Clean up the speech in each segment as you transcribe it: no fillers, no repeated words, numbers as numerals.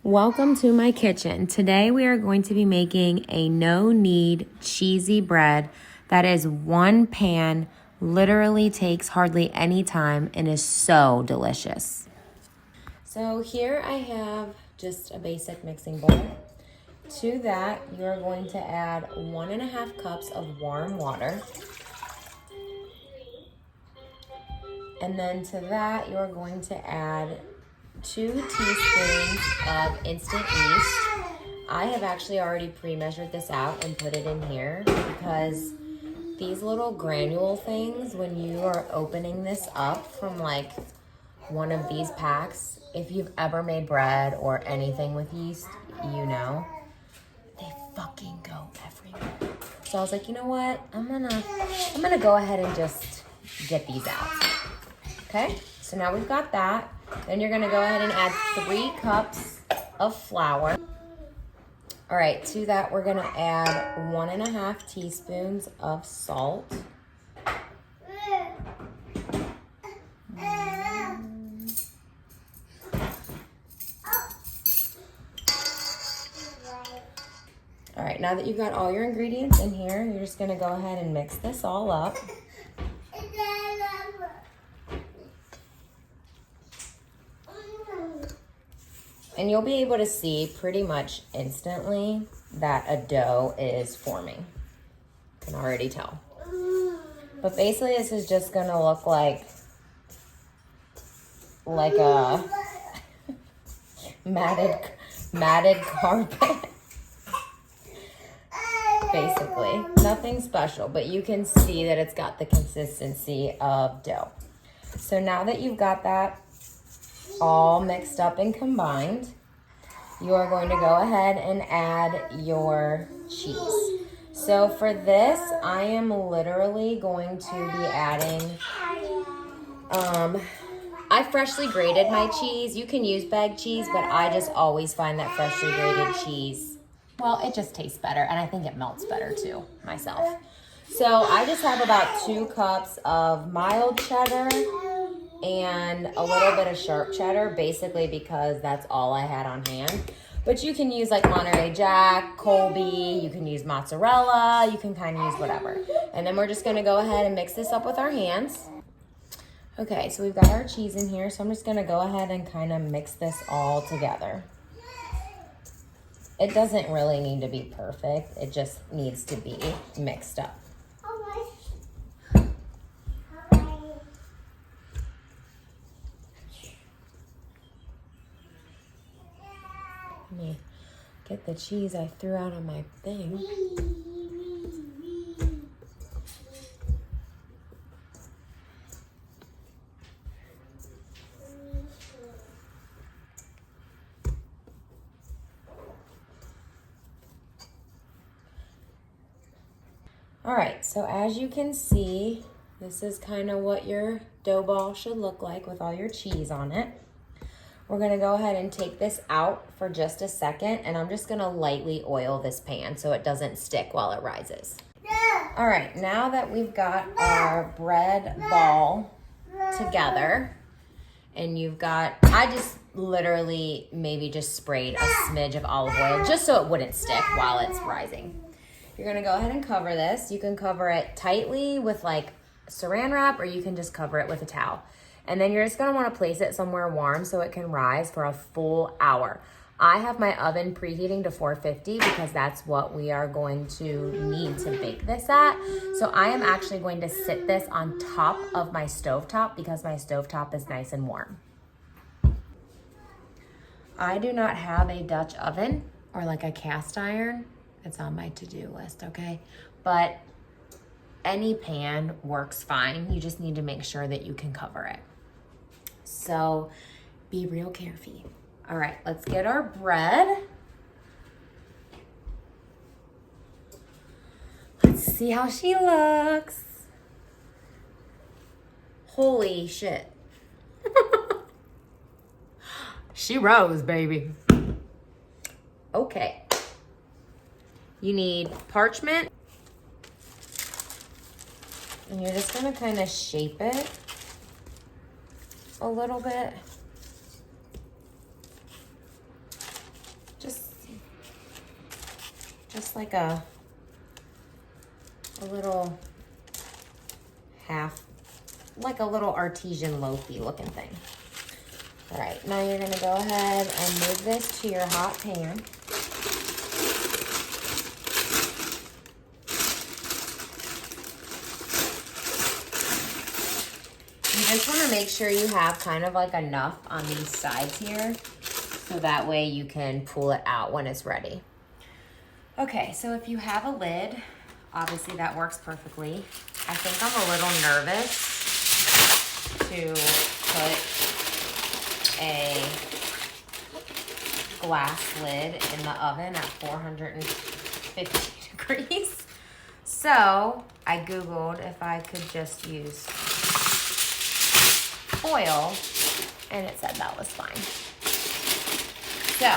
Welcome to my kitchen. Today we are going to be making a no-knead cheesy bread that is one pan, literally takes hardly any time and is so delicious. So here I have just a basic mixing bowl. To that you are going to add 1.5 cups of warm water. And then to that you're going to add 2 teaspoons of instant yeast. I have actually already pre-measured this out and put it in here because these little granule things, when you are opening this up from like one of these packs, if you've ever made bread or anything with yeast, you know, they fucking go everywhere. So I was like, you know what? I'm gonna go ahead and just get these out. Okay, so now we've got that. Then you're gonna go ahead and add 3 cups of flour. All right, to that we're gonna add 1.5 teaspoons of salt. All right, now that you've got all your ingredients in here, you're just gonna go ahead and mix this all up. And you'll be able to see pretty much instantly that a dough is forming. You can already tell. But basically this is just gonna look like a matted carpet. Basically, nothing special, but you can see that it's got the consistency of dough. So now that you've got that all mixed up and combined, you are going to go ahead and add your cheese. So for this, I am literally going to be adding, I freshly grated my cheese. You can use bagged cheese, but I just always find that freshly grated cheese, well, it just tastes better, and I think it melts better too, myself. So I just have about 2 cups of mild cheddar and a little bit of sharp cheddar, basically because that's all I had on hand. But you can use like Monterey Jack, Colby, you can use mozzarella, you can kind of use whatever. And then we're just gonna go ahead and mix this up with our hands. Okay, so we've got our cheese in here, so I'm just gonna go ahead and kind of mix this all together. It doesn't really need to be perfect, it just needs to be mixed up. Let me get the cheese I threw out on my thing. All right, so as you can see, this is kind of what your dough ball should look like with all your cheese on it. We're gonna go ahead and take this out for just a second, and I'm just gonna lightly oil this pan so it doesn't stick while it rises. All right, now that we've got our bread ball together, and you've got, I just literally maybe just sprayed a smidge of olive oil just so it wouldn't stick while it's rising. You're gonna go ahead and cover this. You can cover it tightly with like saran wrap, or you can just cover it with a towel. And then you're just gonna wanna place it somewhere warm so it can rise for a full hour. I have my oven preheating to 450 because that's what we are going to need to bake this at. So I am actually going to sit this on top of my stovetop because my stovetop is nice and warm. I do not have a Dutch oven or like a cast iron. It's on my to-do list, okay? But any pan works fine. You just need to make sure that you can cover it. So be real careful. All right, let's get our bread. Let's see how she looks. Holy shit. She rose, baby. Okay. You need parchment. And you're just gonna kind of shape it a little bit. just like a little like a little artesian loafy looking thing. All right, now you're gonna go ahead and move this to your hot pan. You just wanna make sure you have kind of like enough on these sides here, so that way you can pull it out when it's ready. Okay, so if you have a lid, obviously that works perfectly. I think I'm a little nervous to put a glass lid in the oven at 450 degrees. So I Googled if I could just use foil, and it said that was fine. So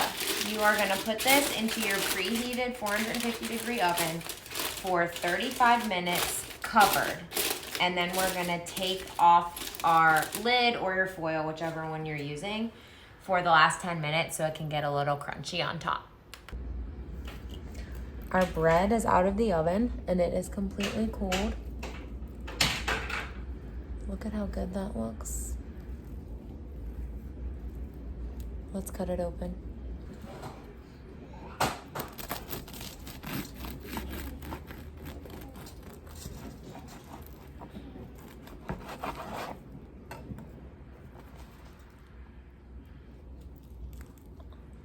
you are gonna put this into your preheated 450 degree oven for 35 minutes covered. And then we're gonna take off our lid or your foil, whichever one you're using, for the last 10 minutes so it can get a little crunchy on top. Our bread is out of the oven and it is completely cooled. Look at how good that looks. Let's cut it open.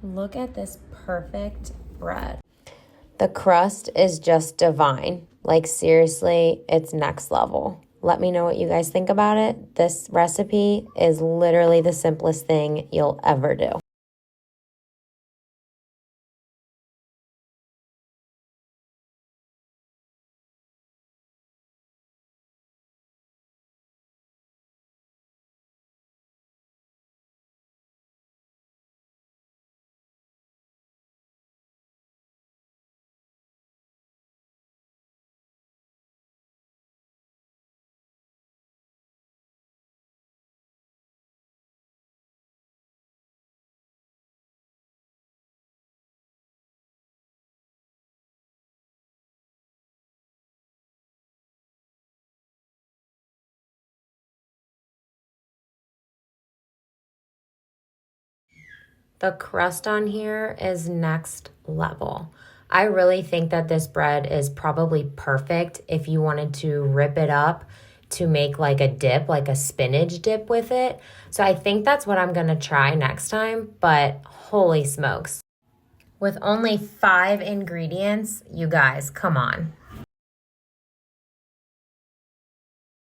Look at this perfect bread. The crust is just divine. Like seriously, it's next level. Let me know what you guys think about it. This recipe is literally the simplest thing you'll ever do. The crust on here is next level. I really think that this bread is probably perfect if you wanted to rip it up to make like a dip, like a spinach dip with it. So I think that's what I'm gonna try next time, but holy smokes. With only 5 ingredients, you guys, come on.